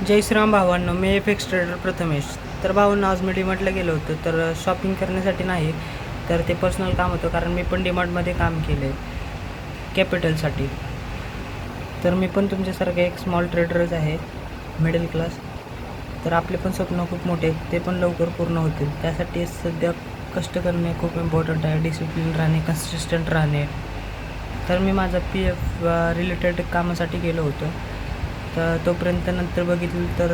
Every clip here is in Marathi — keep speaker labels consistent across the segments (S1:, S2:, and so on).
S1: जय श्रीराम भावांनो, मी एफेक्स ट्रेडर प्रथमेश. तर भावांनो, आज मी डीमार्टला गेलो होतो. तर शॉपिंग करण्यासाठी नाही, तर ते पर्सनल काम होतं, कारण मी पण डीमार्टमध्ये काम केलं आहे कॅपिटलसाठी. तर मी पण तुमच्यासारखं एक स्मॉल ट्रेडरच आहे, मिडल क्लास. तर आपले पण स्वप्न खूप मोठे आहेत, ते पण लवकर पूर्ण होतील. त्यासाठी सध्या कष्ट करणे खूप इम्पॉर्टंट आहे, डिसिप्लिन राहणे, कन्सिस्टंट राहणे. तर मी माझा PF रिलेटेड कामासाठी गेलो होतो. तर तोपर्यंत नंतर बघितलं तर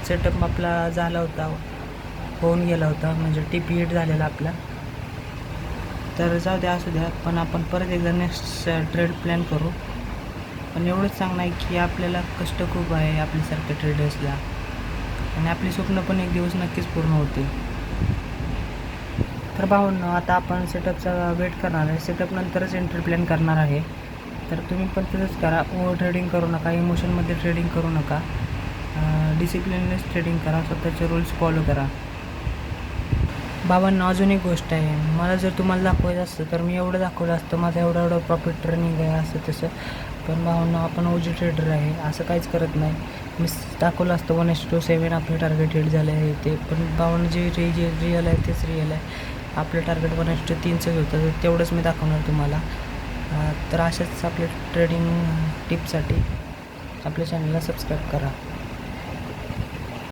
S1: सेटअप आपला झाला होता, होऊन गेला होता, म्हणजे TP हिट झालेला आपला. तर जाऊ द्या, असू द्या, पण आपण परत एकदा नेक्स्ट ट्रेड प्लॅन करू. पण एवढंच सांगणं आहे की आपल्याला कष्ट खूप आहे आपल्यासारख्या ट्रेडर्सला, आणि आपली स्वप्न पण एक दिवस नक्कीच पूर्ण होतील. तर भावांनो, आता आपण सेटअपचा वेट करणार आहे. सेटअप नंतरच एंट्री प्लॅन करणार आहे. तर तुम्ही पण तसंच करा. ओव्हर ट्रेडिंग करू नका, इमोशनमध्ये ट्रेडिंग करू नका, डिसिप्लिननेस ट्रेडिंग करा, स्वतःचे रूल्स फॉलो करा. बाबांना अजून एक गोष्ट आहे, मला जर तुम्हाला दाखवायचं असतं तर मी एवढं दाखवलं असतं, माझं एवढं प्रॉफिट रनिंग आहे असं तसं. पण भावांना, आपण OG ट्रेडर आहे, असं काहीच करत नाही. मी दाखवलं असतं 1:7 आपलं टार्गेट हिट झालं आहे ते. पण भावांना, जे रिअल आहे तेच रिअल आहे. आपलं टार्गेट 1:3च होतं, तर तेवढंच मी दाखवणार तुम्हाला. तर अशाच आपल्या ट्रेडिंग टिप्ससाठी आपल्या चॅनलला सबस्क्राईब करा.